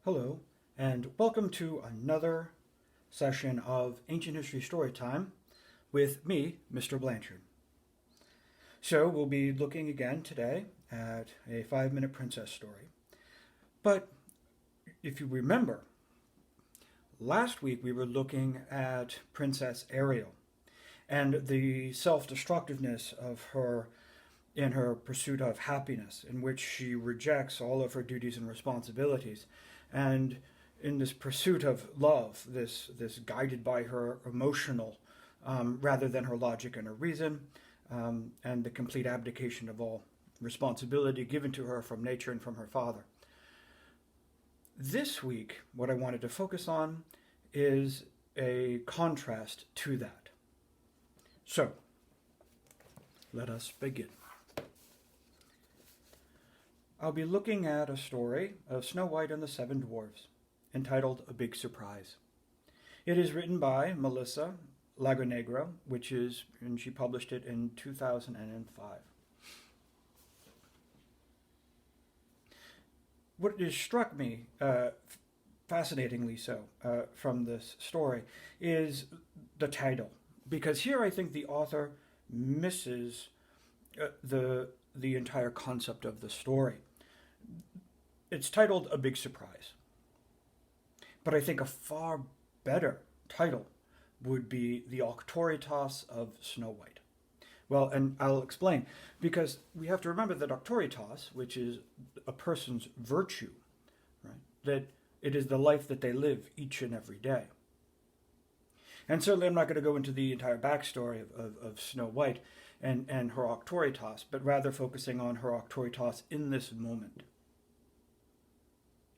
Hello, and welcome to another session of Ancient History Storytime with me, Mr. Blanchard. So, we'll be looking again today at a 5 Minute Princess story. But if you remember, last week we were looking at Princess Ariel and the self destructiveness of her in her pursuit of happiness, in which she rejects all of her duties and responsibilities. And in this pursuit of love, this guided by her emotional rather than her logic and her reason, and the complete abdication of all responsibility given to her from nature and from her father. This week, what I wanted to focus on is a contrast to that. So, let us begin. I'll be looking at a story of Snow White and the Seven Dwarfs, entitled A Big Surprise. It is written by Melissa Lagonegro, and she published it in 2005. What has struck me, fascinatingly so, from this story is the title, because here I think the author misses the entire concept of the story. It's titled A Big Surprise. But I think a far better title would be The Auctoritas of Snow White. Well, and I'll explain. Because we have to remember that auctoritas, which is a person's virtue, right, that it is the life that they live each and every day. And certainly I'm not going to go into the entire backstory of Snow White and her auctoritas, but rather focusing on her auctoritas in this moment.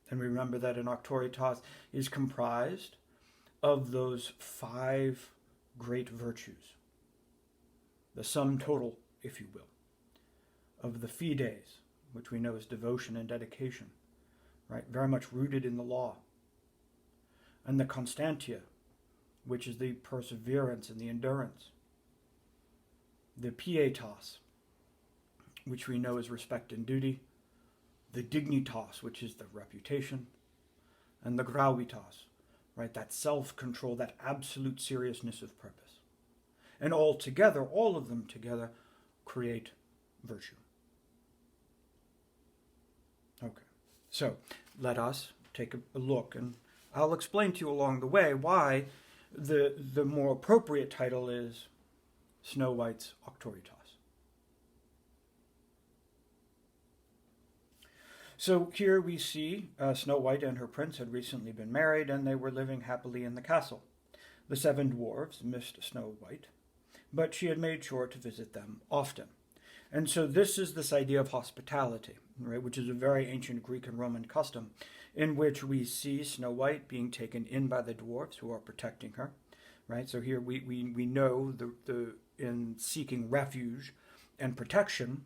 And remember that an auctoritas is comprised of those 5 great virtues, the sum total, if you will, of the fides, which we know is devotion and dedication, right? Very much rooted in the law. And the constantia, which is the perseverance and the endurance. The pietas, which we know is respect and duty. The dignitas, which is the reputation, and the gravitas, right, that self-control, that absolute seriousness of purpose. And all together, all of them together, create virtue. Okay, so let us take a look, and I'll explain to you along the way why the more appropriate title is Snow White's Auctoritas. So here we see Snow White and her prince had recently been married, and they were living happily in the castle. The 7 dwarves missed Snow White, but she had made sure to visit them often. And so this idea of hospitality, right, which is a very ancient Greek and Roman custom, in which we see Snow White being taken in by the dwarves who are protecting her. Right? So here we know the in seeking refuge and protection,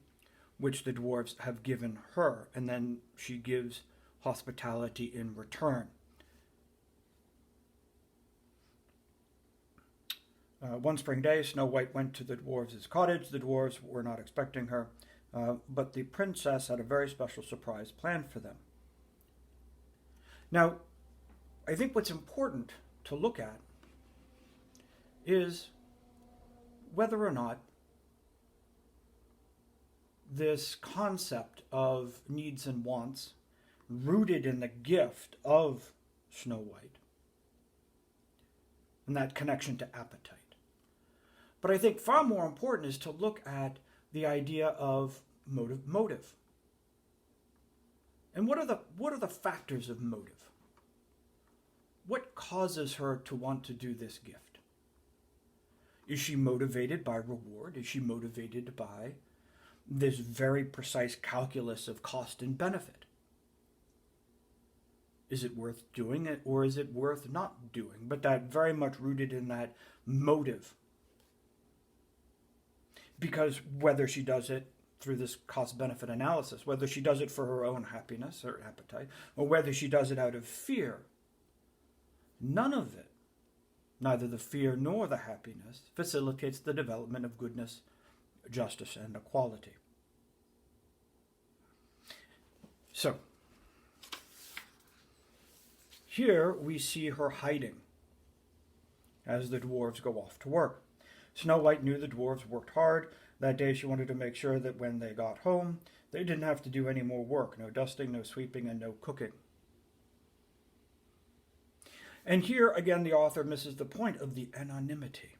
which the dwarves have given her, and then she gives hospitality in return. One spring day, Snow White went to the dwarves' cottage. The dwarves were not expecting her, but the princess had a very special surprise planned for them. Now, I think what's important to look at is whether or not this concept of needs and wants, rooted in the gift of Snow White, and that connection to appetite. But I think far more important is to look at the idea of motive. And what are the factors of motive? What causes her to want to do this gift? Is she motivated by reward? Is she motivated by this very precise calculus of cost and benefit? Is it worth doing it, or is it worth not doing? But that very much rooted in that motive. Because whether she does it through this cost-benefit analysis, whether she does it for her own happiness or appetite, or whether she does it out of fear, none of it, neither the fear nor the happiness, facilitates the development of goodness, justice, and equality. So, here we see her hiding as the dwarves go off to work. Snow White knew the dwarves worked hard. That day she wanted to make sure that when they got home, they didn't have to do any more work. No dusting, no sweeping, and no cooking. And here, again, the author misses the point of the anonymity.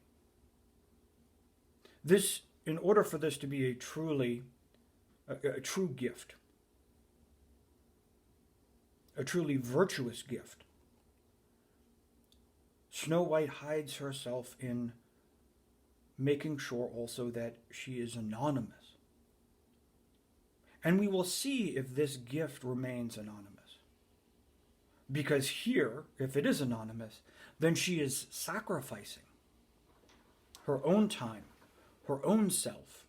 This, in order for this to be a true gift, a truly virtuous gift, Snow White hides herself in making sure also that she is anonymous. And we will see if this gift remains anonymous. Because here, if it is anonymous, then she is sacrificing her own time, her own self,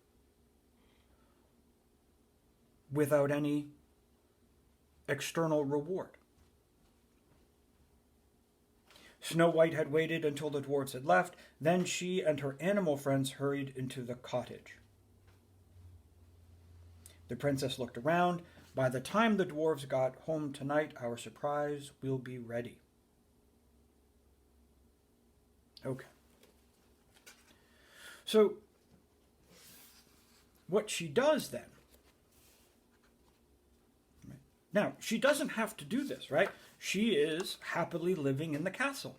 without any external reward. Snow White had waited until the dwarves had left. Then she and her animal friends hurried into the cottage. The princess looked around. By the time the dwarves got home tonight, our surprise will be ready. Okay. So, what she does then, now, she doesn't have to do this, right? She is happily living in the castle.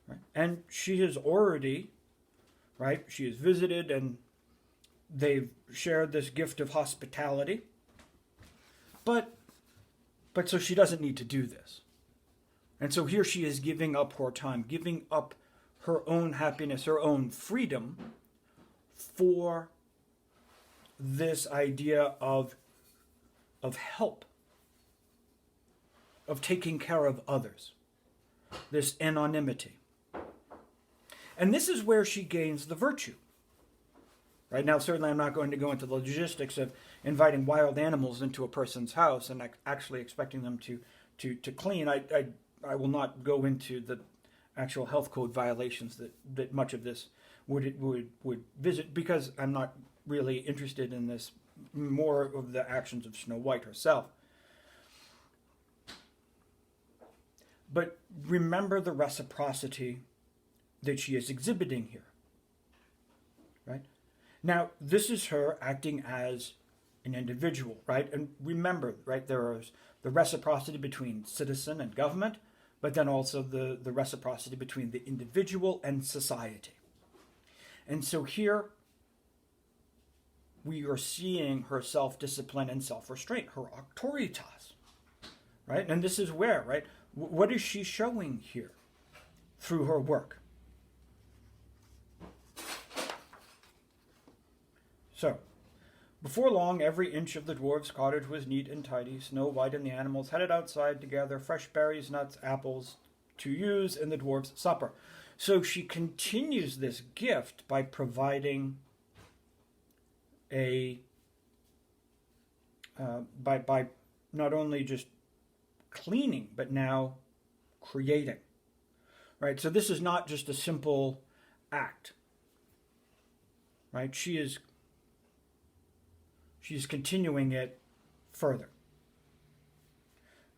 Right? And she has already, right, she has visited and they've shared this gift of hospitality. But so she doesn't need to do this. And so here she is giving up her time, giving up her own happiness, her own freedom for this idea of help, of taking care of others, this anonymity. And this is where she gains the virtue. Right now, certainly I'm not going to go into the logistics of inviting wild animals into a person's house and actually expecting them to clean. I will not go into the actual health code violations that much of this would visit, because I'm not really interested in this, more of the actions of Snow White herself. But remember the reciprocity that she is exhibiting here. Right? Now, this is her acting as an individual, right? And remember, right, there is the reciprocity between citizen and government, but then also the reciprocity between the individual and society. And so here we are seeing her self-discipline and self-restraint, her auctoritas, right? And this is where, right, what is she showing here through her work? So, before long, every inch of the dwarves' cottage was neat and tidy. Snow White and the animals headed outside to gather fresh berries, nuts, apples to use in the dwarves' supper. So she continues this gift by providing by not only just cleaning, but now creating. Right? So this is not just a simple act. Right? She's continuing it further.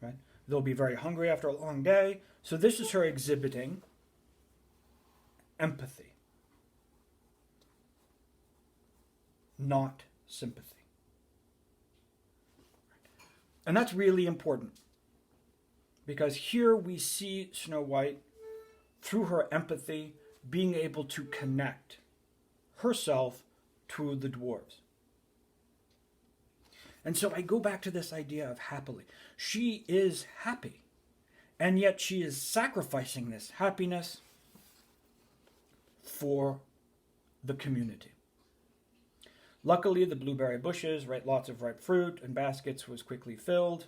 Right? They'll be very hungry after a long day. So this is her exhibiting empathy, not sympathy. And that's really important, because here we see Snow White, through her empathy, being able to connect herself to the dwarves. And so I go back to this idea of happily. She is happy, and yet she is sacrificing this happiness for the community. Luckily, the blueberry bushes, right, lots of ripe fruit and baskets was quickly filled.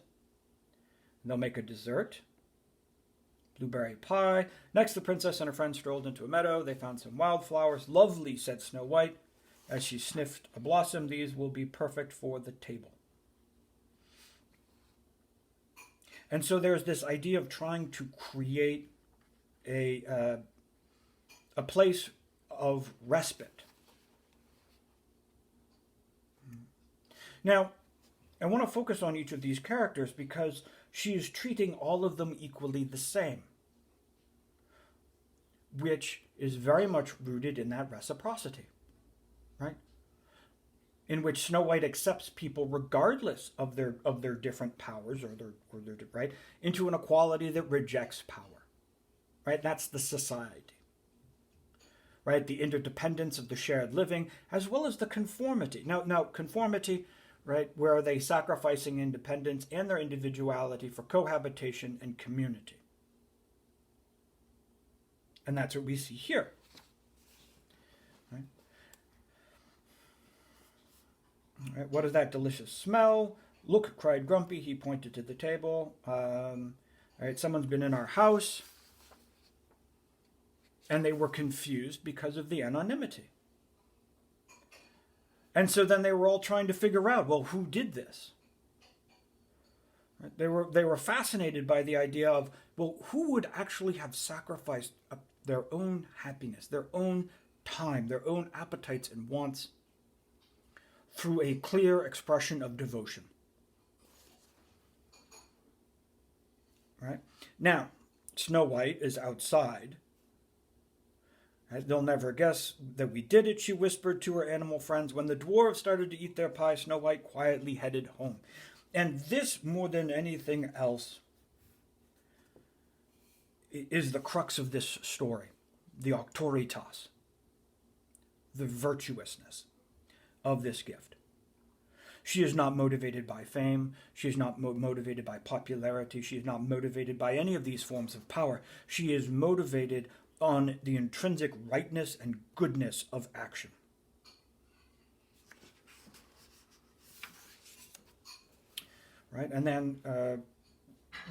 They'll make a dessert, blueberry pie. Next, the princess and her friend strolled into a meadow. They found some wildflowers. Lovely, said Snow White, as she sniffed a blossom. These will be perfect for the table. And so there's this idea of trying to create a place of respite. Now, I want to focus on each of these characters because she is treating all of them equally the same, which is very much rooted in that reciprocity, right? In which Snow White accepts people regardless of their different powers or their right into an equality that rejects power, right? That's the society, right? The interdependence of the shared living as well as the conformity. Now conformity, right? Where are they sacrificing independence and their individuality for cohabitation and community? And that's what we see here. Right? Right, what is that delicious smell? Look, cried Grumpy. He pointed to the table. All right, someone's been in our house. And they were confused because of the anonymity. And so then they were all trying to figure out, well, who did this? Right? They were fascinated by the idea of, well, who would actually have sacrificed their own happiness, their own time, their own appetites and wants through a clear expression of devotion. Right? Now, Snow White is outside. They'll never guess that we did it, she whispered to her animal friends. When the dwarves started to eat their pie, Snow White quietly headed home. And this, more than anything else, is the crux of this story. The auctoritas, the virtuousness of this gift. She is not motivated by fame. She is not motivated by popularity. She is not motivated by any of these forms of power. She is motivated on the intrinsic rightness and goodness of action. Right? And then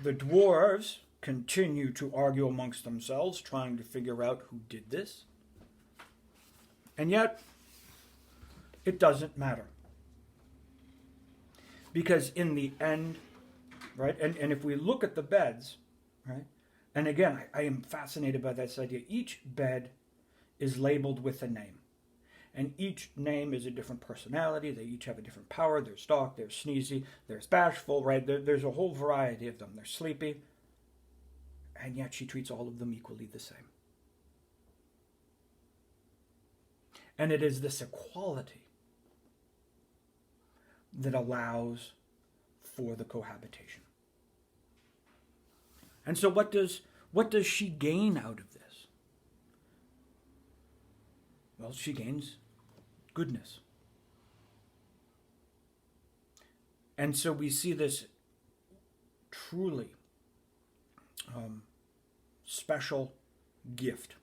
the dwarves continue to argue amongst themselves, trying to figure out who did this. And yet, it doesn't matter. Because in the end, right, and if we look at the beds, right, and again, I am fascinated by this idea. Each bed is labeled with a name. And each name is a different personality. They each have a different power. There's Stalk, there's Sneezy, there's Bashful, right? There's a whole variety of them. They're Sleepy. And yet she treats all of them equally the same. And it is this equality that allows for the cohabitation. And so what does she gain out of this? Well, she gains goodness. And so we see this truly special gift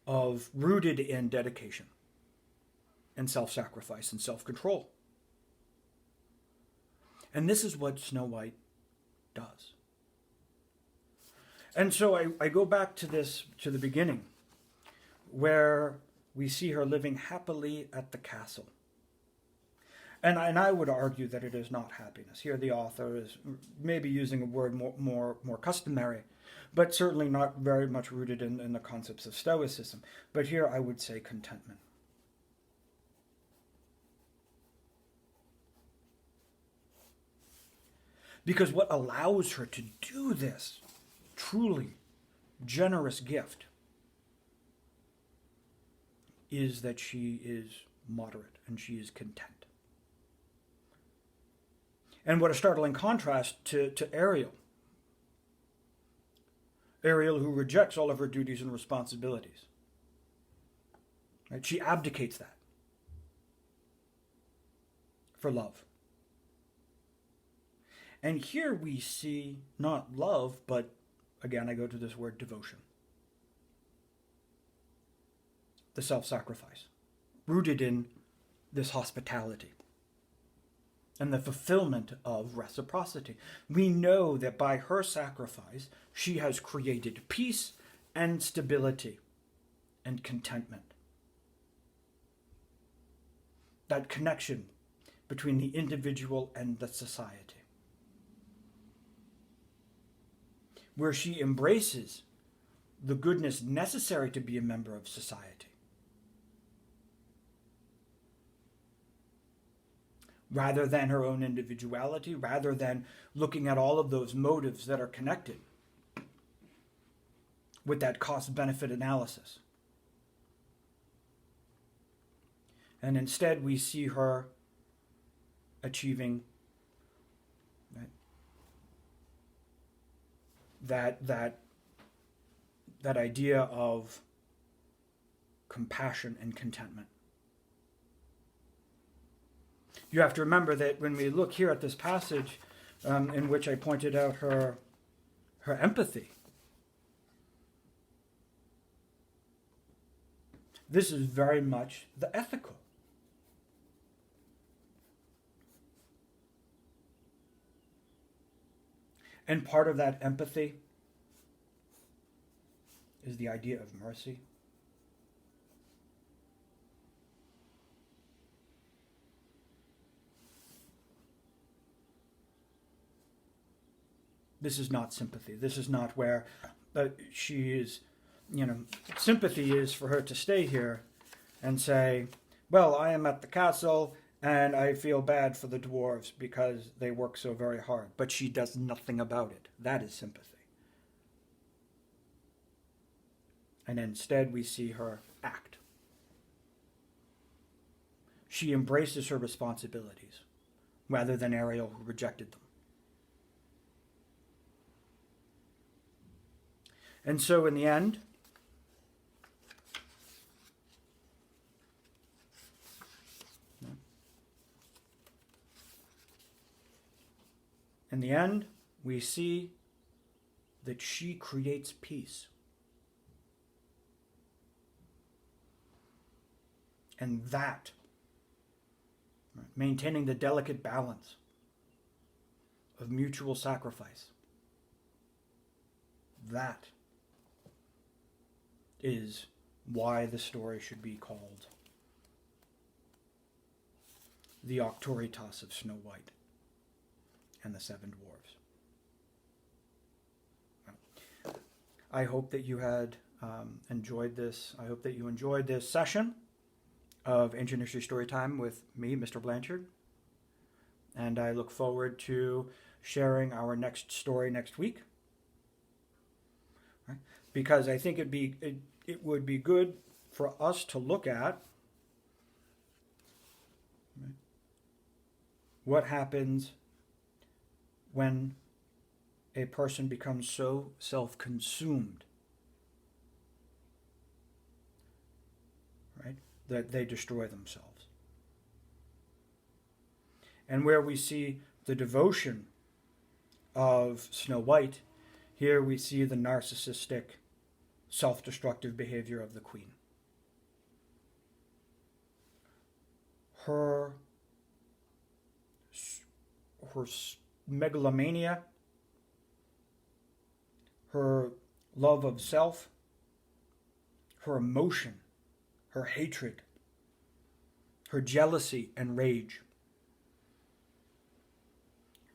of rooted in dedication and self-sacrifice and self-control. And this is what Snow White does. And so I go back to the beginning, where we see her living happily at the castle. And I would argue that it is not happiness. Here the author is maybe using a word more customary, but certainly not very much rooted in the concepts of Stoicism. But here I would say contentment. Because what allows her to do this truly generous gift is that she is moderate and she is content. And what a startling contrast to Ariel. Ariel, who rejects all of her duties and responsibilities. Right? She abdicates that for love. And here we see not love, but again, I go to this word devotion. The self-sacrifice, rooted in this hospitality and the fulfillment of reciprocity. We know that by her sacrifice, she has created peace and stability and contentment. That connection between the individual and the society, where she embraces the goodness necessary to be a member of society. rather than her own individuality, rather than looking at all of those motives that are connected with that cost-benefit analysis. And instead, we see her achieving, right, that idea of compassion and contentment. You have to remember that when we look here at this passage, in which I pointed out her empathy, this is very much the ethical. And part of that empathy is the idea of mercy. This is not sympathy. This is not where she is, sympathy is for her to stay here and say, well, I am at the castle and I feel bad for the dwarves because they work so very hard. But she does nothing about it. That is sympathy. And instead we see her act. She embraces her responsibilities rather than Ariel, who rejected them. And so in the end, we see that she creates peace. And that, maintaining the delicate balance of mutual sacrifice, that is why the story should be called The Auctoritas of Snow White and the Seven Dwarfs. I hope that you had enjoyed this. I hope that you enjoyed this session of Ancient History Storytime with me, Mr. Blanchard. And I look forward to sharing our next story next week. Right? Because I think it would be good for us to look at what happens when a person becomes so self-consumed, right, that they destroy themselves. And where we see the devotion of Snow White, here we see the narcissistic, self-destructive behavior of the queen. Her megalomania, her love of self, her emotion, her hatred, her jealousy and rage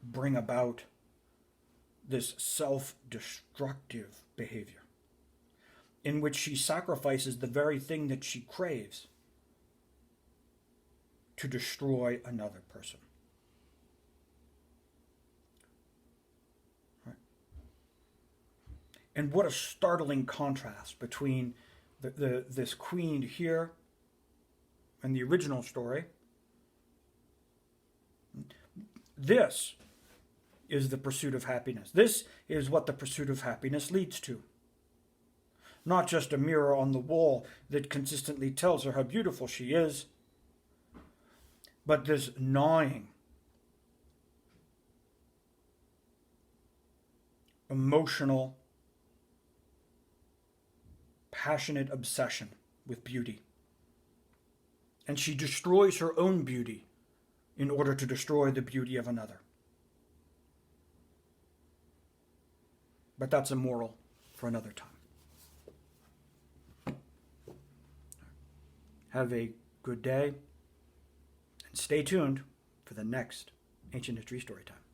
bring about this self-destructive behavior in which she sacrifices the very thing that she craves to destroy another person. Right? And what a startling contrast between this queen here and the original story. This is the pursuit of happiness. This is what the pursuit of happiness leads to. Not just a mirror on the wall that consistently tells her how beautiful she is, but this gnawing, emotional, passionate obsession with beauty. And she destroys her own beauty in order to destroy the beauty of another. But that's immoral for another time. Have a good day, and stay tuned for the next Ancient History Storytime.